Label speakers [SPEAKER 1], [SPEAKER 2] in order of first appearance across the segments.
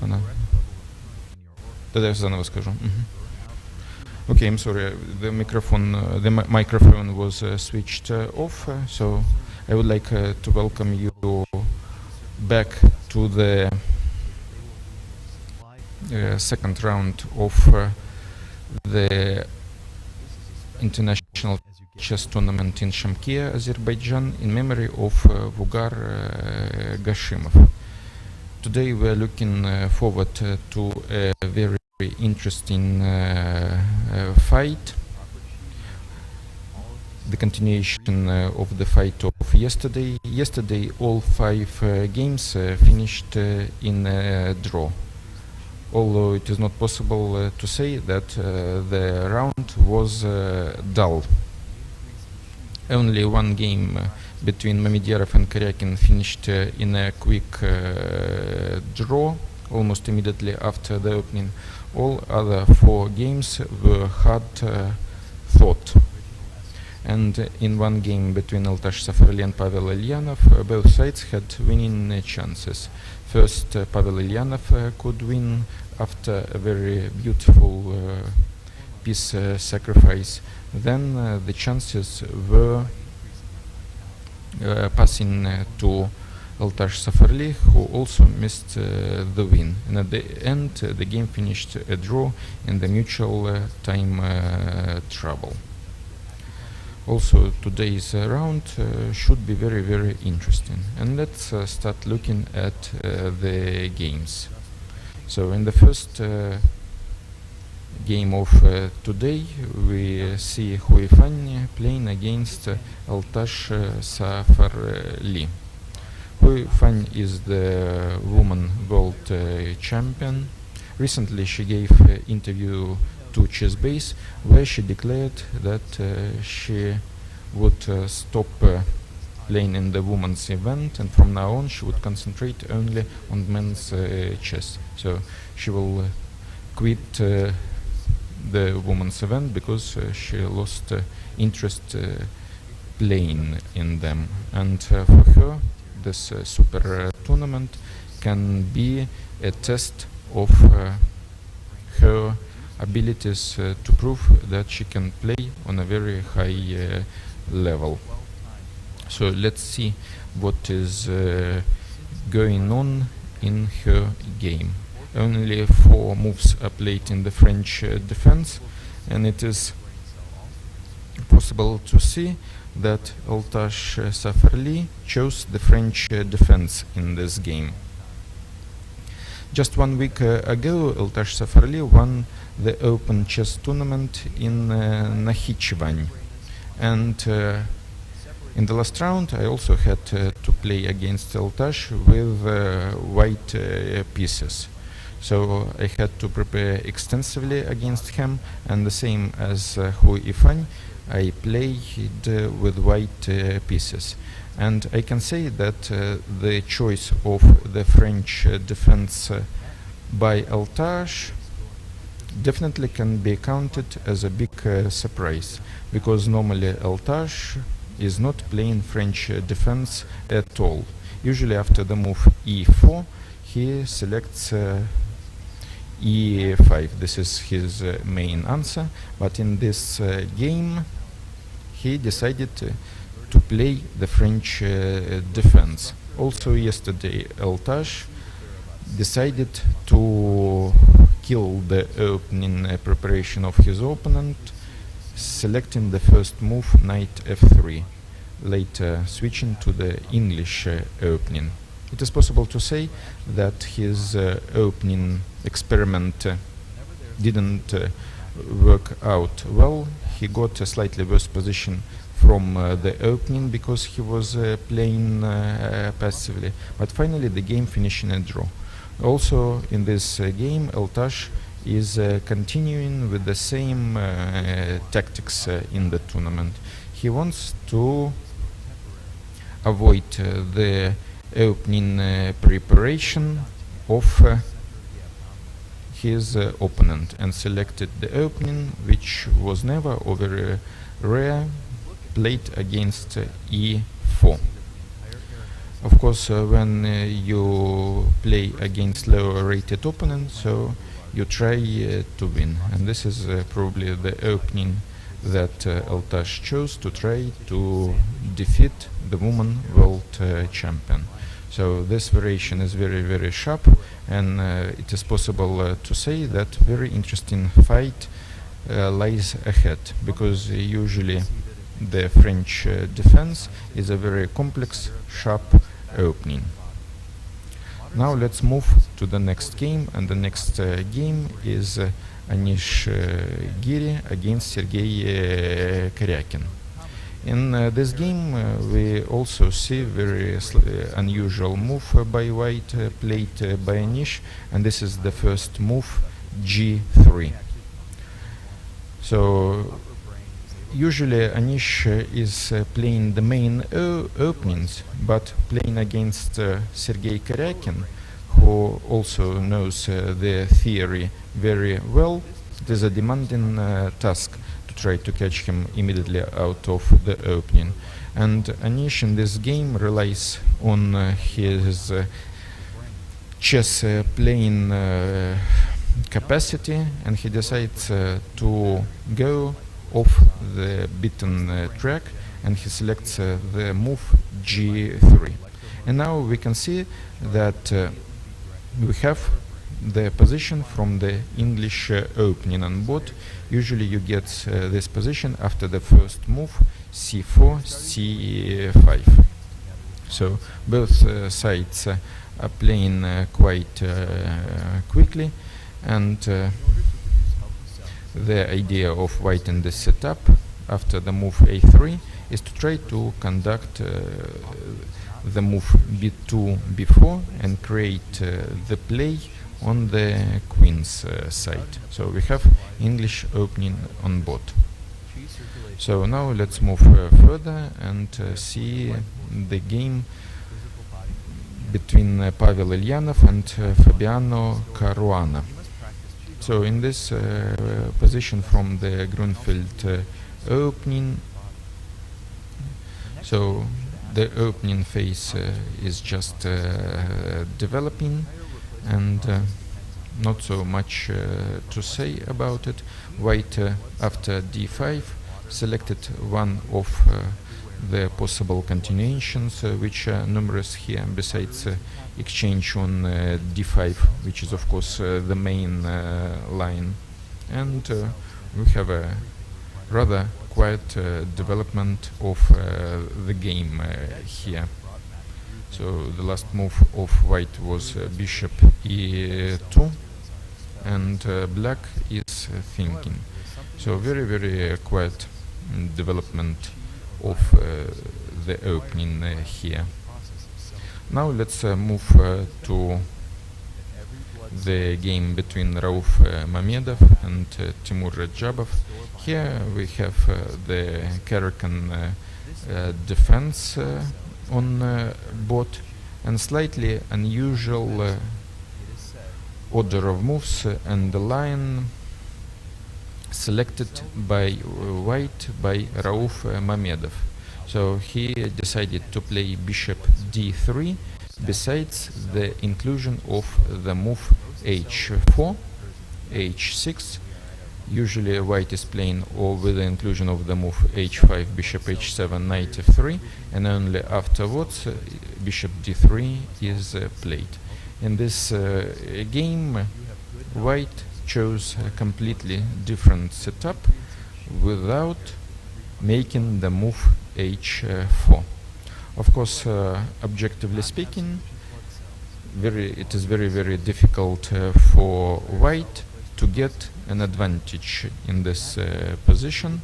[SPEAKER 1] Она. Тогда я заново скажу. Okay, I'm sorry. The microphone was switched off. So I would like to welcome you back to the second round of the international chess tournament in Shamkir, Azerbaijan, in memory of Vugar Gashimov. Today we are looking forward to a very interesting fight, the continuation of the fight of yesterday. Yesterday all 5 games finished in a draw, although it is not possible to say that the round was dull. Only one game between Mamedierov and Caro-Kann finished in a quick draw almost immediately after the opening. All other 4 games were hard fought. And in one game between Altash Safarli and Pavel Ilyanov, both sides had winning chances. First, Pavel Ilyanov could win after a very beautiful piece sacrifice. Then the chances were passing to Altash Safarli, who also missed the win. And at the end, the game finished a draw in the mutual time trouble. Also, today's round should be very, very interesting. And let's start looking at the games. So in the first game of today, we see Huifan playing against Altash Safarli. Huifan is the woman world champion. Recently she gave an interview to Chess Base where she declared that she would stop playing in the women's event, and from now on she would concentrate only on men's chess. So she will quit the women's event because she lost interest playing in them. And for her, this super tournament can be a test of her abilities to prove that she can play on a very high level. So let's see what is going on in her game. Only 4 moves are played in the French defense, and it is possible to see that Altash Safarli chose the French defense in this game. Just 1 week ago, Altash Safarli won the Open Chess Tournament in Nakhichevan, and in the last round I also had to play against Altash with white pieces. So I had to prepare extensively against him, and the same as Huifan, I played with white pieces. And I can say that the choice of the French defense by Altash definitely can be counted as a big surprise, because normally Altash is not playing French defense at all. Usually after the move e4, he selects e5. This is his main answer, but in this game he decided to play the French defense. Also yesterday Altash decided to kill the opening preparation of his opponent, selecting the first move knight f3, later switching to the English opening. It is possible to say that his opening experiment didn't work out well. He got a slightly worse position from the opening because he was playing passively, but finally the game finished in a draw. Also in this game, Altash is continuing with the same tactics in the tournament. He wants to avoid the opening preparation of his opponent, and selected the opening, which was never or very rare, played against e4. Of course, when you play against lower rated opponents, so you try to win, and this is probably the opening that Altash chose to try to defeat the woman world champion. So this variation is very, very sharp, and it is possible to say that very interesting fight lies ahead, because usually the French defense is a very complex, sharp opening. Now let's move to the next game, and the next game is Anish Giri against Sergey Caro-Kann. In this game we also see very unusual move by white played by Anish, and this is the first move, G3. So usually Anish is playing the main openings, but playing against Sergey Caro-Kann, who also knows the theory very well, it is a demanding task to try to catch him immediately out of the opening. And Anish in this game relies on his chess playing capacity, and he decides to go off the beaten track, and he selects the move G3. And now we can see that we have the position from the English opening on board. Usually you get this position after the first move, C4, C5. So both sides are playing quite quickly, and the idea of white in this setup after the move A3 is to try to conduct the move B2, B4 and create the play on the queen's side. So we have English opening on board. So now let's move further and see the game between Pavel Ilyanov and Fabiano Caruana. So in this position from the Grunfeld opening, so the opening phase is just developing, and not so much to say about it. White after d5 selected one of the possible continuations, which are numerous here, besides exchange on d5, which is of course the main line. And we have a rather quiet development of the game here. So the last move of white was bishop e2, and black is thinking. So very, very quiet development of the opening here. Now let's move to the game between Rauf Mamedov and Timur Rajabov. Here we have the Caro-Kann defense on board, and slightly unusual order of moves and the line selected by white by Rauf Mamedov. So he decided to play bishop d3, besides the inclusion of the move h4, h6. Usually white is playing or with the inclusion of the move h5, bishop h7, knight f3, and only afterwards bishop d3 is played. In this game, white chose a completely different setup without making the move h4. Of course, objectively speaking, it is very, very difficult for white to get an advantage in this position,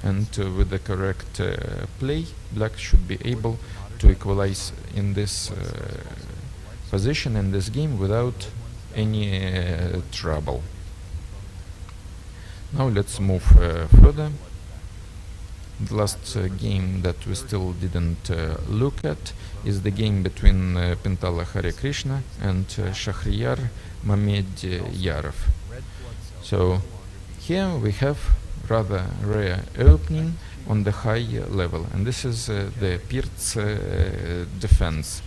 [SPEAKER 1] and with the correct play, black should be able to equalize in this position in this game without any trouble. Now let's move further. The last game that we still didn't look at is the game between Pintala Hare Krishna and Shahriyar Mamedyarov. So here we have rather rare opening on the high level, and this is the Pirc defense.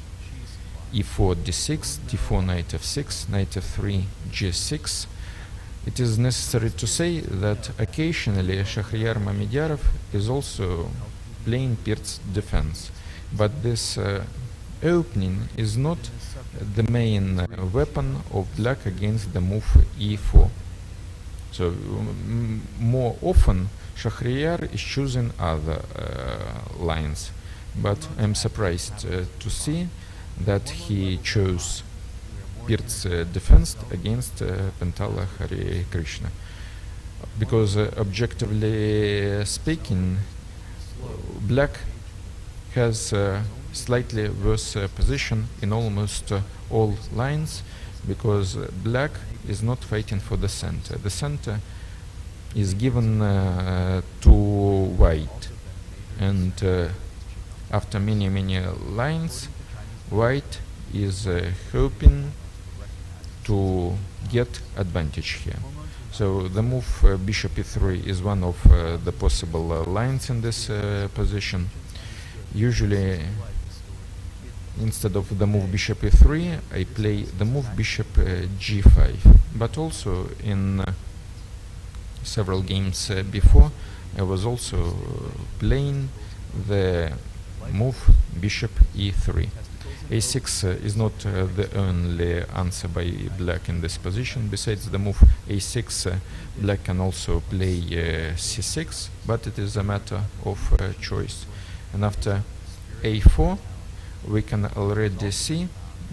[SPEAKER 1] e4 d6, d4 knight f6, knight f3 g6. It is necessary to say that occasionally Shahryar Mamedyanov is also playing Pirc defense, but this opening is not the main weapon of black against the move e4. So more often Shahryar is choosing other lines, but I'm surprised to see that he chose Pirc defense against Pentala Hare Krishna, because objectively speaking, black has slightly worse position in almost all lines, because black is not fighting for the center. The center is given to white, and after many lines, white is hoping to get advantage here. So the move bishop e3 is one of the possible lines in this position. Usually, instead of the move bishop e3, I play the move bishop g5. But also in several games before, I was also playing the move bishop e3. a6 is not the only answer by black in this position. Besides the move a6, black can also play c6, but it is a matter of choice. And after a4, we can already see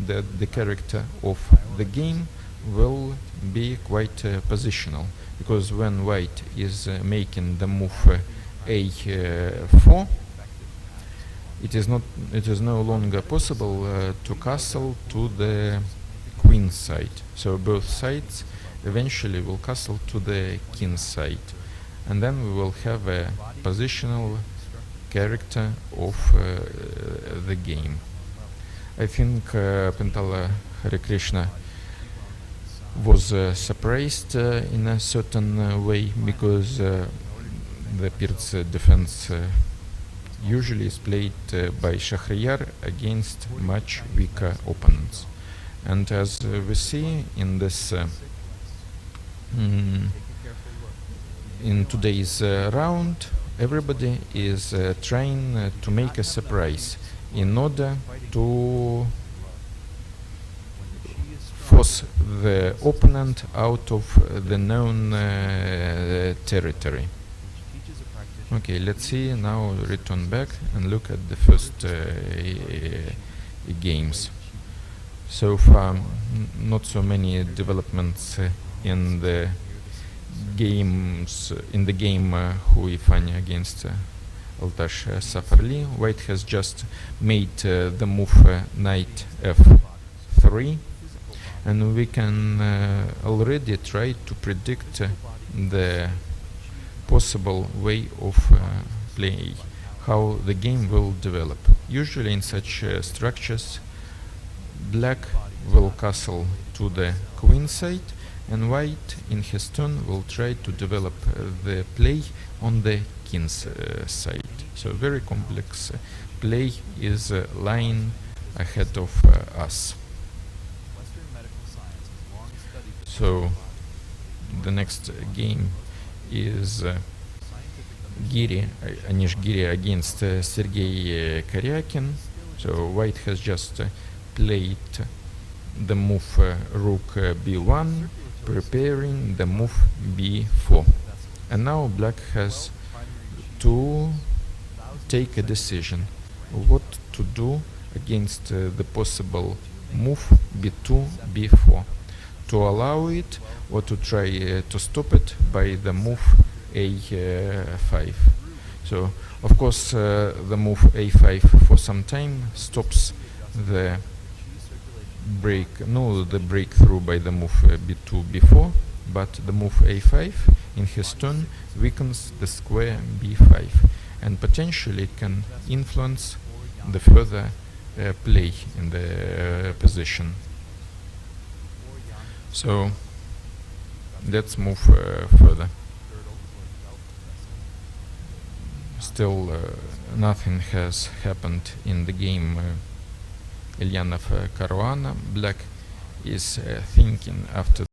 [SPEAKER 1] that the character of the game will be quite positional, because when white is making the move a4, it is no longer possible to castle to the queen side. So both sides eventually will castle to the king side, and then we will have a positional character of the game. I think Pentala Hare Krishna was surprised in a certain way, because the Pirc defense usually is played by Shahryar against much weaker opponents. And as we see in this in today's round, everybody is trying to make a surprise in order to force the opponent out of the known territory. Okay, let's see now, return back and look at the first games. So far, not so many developments in the games, in the game Huifanya against Altash Safarli. White has just made the move knight f3, and we can already try to predict the possible way of play, how the game will develop. Usually in such structures, black will castle to the queen side, and white in his turn will try to develop the play on the king's side. So very complex play is lying ahead of us. So the next game is Anish Giri against Sergey Caro-Kann. So white has just played the move rook b1, preparing the move b4. And now black has to take a decision what to do against the possible move b2, b4, to allow it or to try to stop it by the move a5. So of course the move a5 for some time stops the breakthrough by the move b2, b4, but the move a5 in his turn weakens the square b5, and potentially can influence the further play in the position. So let's move further. Still nothing has happened in the game Ilyanov Caruana. Black is thinking after